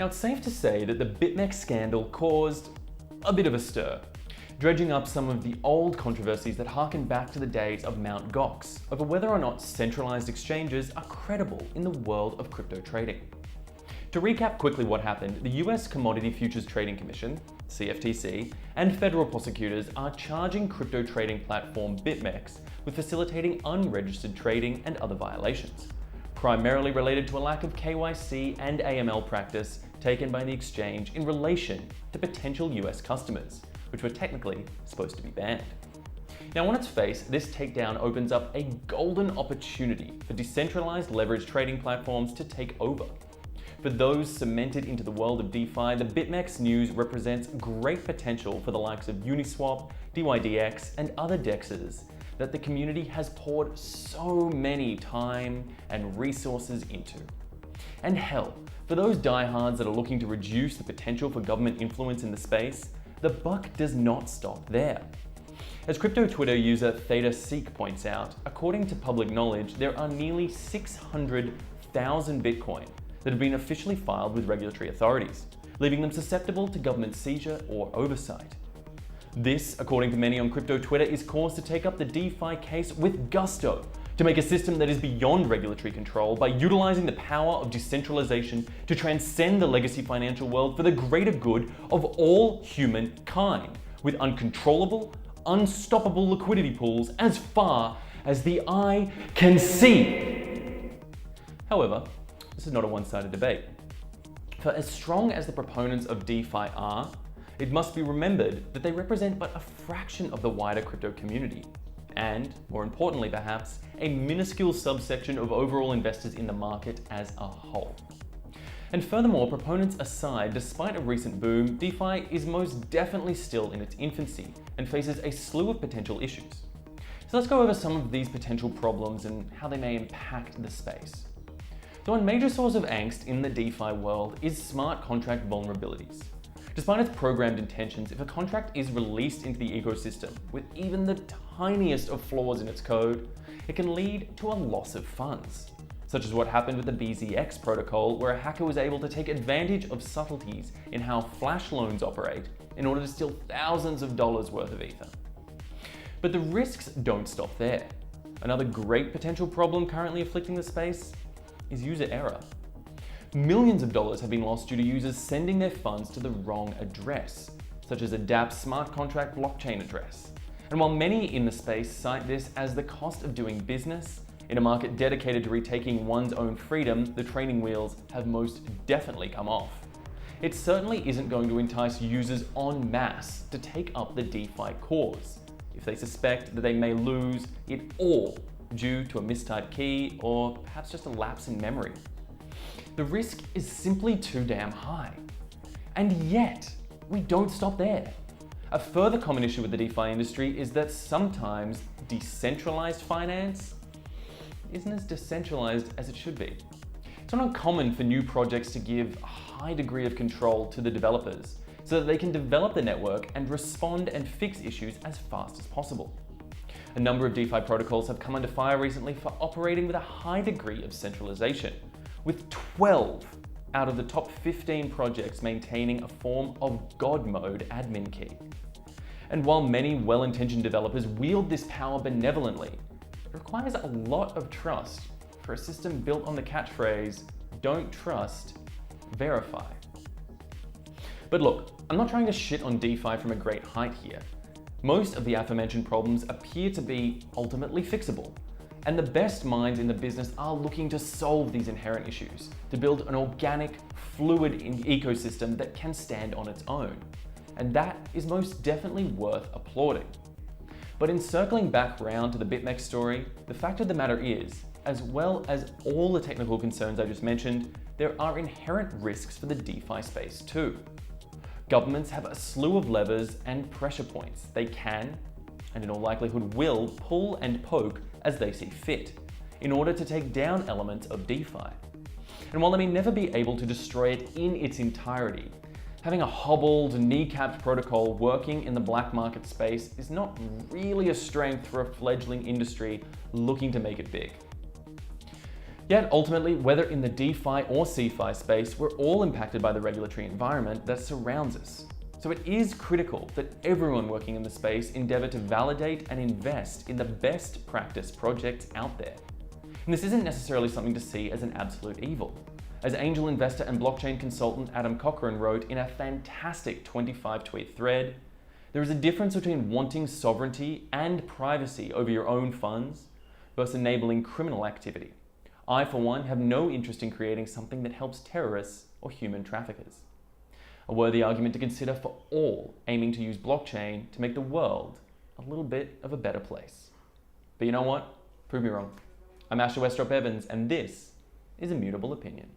Now, it's safe to say that the BitMEX scandal caused a bit of a stir, dredging up some of the old controversies that harken back to the days of Mt. Gox over whether or not centralized exchanges are credible in the world of crypto trading. To recap quickly what happened, the US Commodity Futures Trading Commission, CFTC, and federal prosecutors are charging crypto trading platform BitMEX with facilitating unregistered trading and other violations, primarily related to a lack of KYC and AML practice taken by the exchange in relation to potential US customers, which were technically supposed to be banned. Now, on its face, this takedown opens up a golden opportunity for decentralized leverage trading platforms to take over. For those cemented into the world of DeFi, the BitMEX news represents great potential for the likes of Uniswap, DYDX, and other DEXs that the community has poured so many time and resources into. And hell, for those diehards that are looking to reduce the potential for government influence in the space, the buck does not stop there. As crypto Twitter user ThetaSeek points out, according to public knowledge, there are nearly 600,000 Bitcoin that have been officially filed with regulatory authorities, leaving them susceptible to government seizure or oversight. This, according to many on crypto Twitter, is cause to take up the DeFi case with gusto, to make a system that is beyond regulatory control by utilizing the power of decentralization to transcend the legacy financial world for the greater good of all humankind, with uncontrollable, unstoppable liquidity pools as far as the eye can see. However, this is not a one-sided debate. For as strong as the proponents of DeFi are, it must be remembered that they represent but a fraction of the wider crypto community, and, more importantly perhaps, a minuscule subsection of overall investors in the market as a whole. And furthermore, proponents aside, despite a recent boom, DeFi is most definitely still in its infancy and faces a slew of potential issues. So let's go over some of these potential problems and how they may impact the space. So one major source of angst in the DeFi world is smart contract vulnerabilities. Despite its programmed intentions, if a contract is released into the ecosystem with even the tiniest of flaws in its code, it can lead to a loss of funds, such as what happened with the BZX protocol, where a hacker was able to take advantage of subtleties in how flash loans operate in order to steal thousands of dollars worth of Ether. But the risks don't stop there. Another great potential problem currently afflicting the space is user error. Millions of dollars have been lost due to users sending their funds to the wrong address, such as a dApp smart contract blockchain address. And while many in the space cite this as the cost of doing business, in a market dedicated to retaking one's own freedom, the training wheels have most definitely come off. It certainly isn't going to entice users en masse to take up the DeFi cause if they suspect that they may lose it all due to a mistyped key or perhaps just a lapse in memory. The risk is simply too damn high. And yet, we don't stop there. A further common issue with the DeFi industry is that sometimes decentralized finance isn't as decentralized as it should be. It's not uncommon for new projects to give a high degree of control to the developers so that they can develop the network and respond and fix issues as fast as possible. A number of DeFi protocols have come under fire recently for operating with a high degree of centralization, with 12 out of the top 15 projects maintaining a form of God mode admin key. And while many well-intentioned developers wield this power benevolently, it requires a lot of trust for a system built on the catchphrase, "Don't trust, verify." But look, I'm not trying to shit on DeFi from a great height here. Most of the aforementioned problems appear to be ultimately fixable, and the best minds in the business are looking to solve these inherent issues, to build an organic, fluid ecosystem that can stand on its own. And that is most definitely worth applauding. But in circling back round to the BitMEX story, the fact of the matter is, as well as all the technical concerns I just mentioned, there are inherent risks for the DeFi space too. Governments have a slew of levers and pressure points they can, and in all likelihood will, pull and poke as they see fit, in order to take down elements of DeFi. And while they may never be able to destroy it in its entirety, having a hobbled, kneecapped protocol working in the black market space is not really a strength for a fledgling industry looking to make it big. Yet ultimately, whether in the DeFi or CeFi space, we're all impacted by the regulatory environment that surrounds us. So it is critical that everyone working in the space endeavor to validate and invest in the best practice projects out there. And this isn't necessarily something to see as an absolute evil. As angel investor and blockchain consultant Adam Cochran wrote in a fantastic 25-tweet thread, there is a difference between wanting sovereignty and privacy over your own funds versus enabling criminal activity. I, for one, have no interest in creating something that helps terrorists or human traffickers. A worthy argument to consider for all aiming to use blockchain to make the world a little bit of a better place. But you know what? Prove me wrong. I'm Asher Westropp-Evans, and this is Immutable Opinion.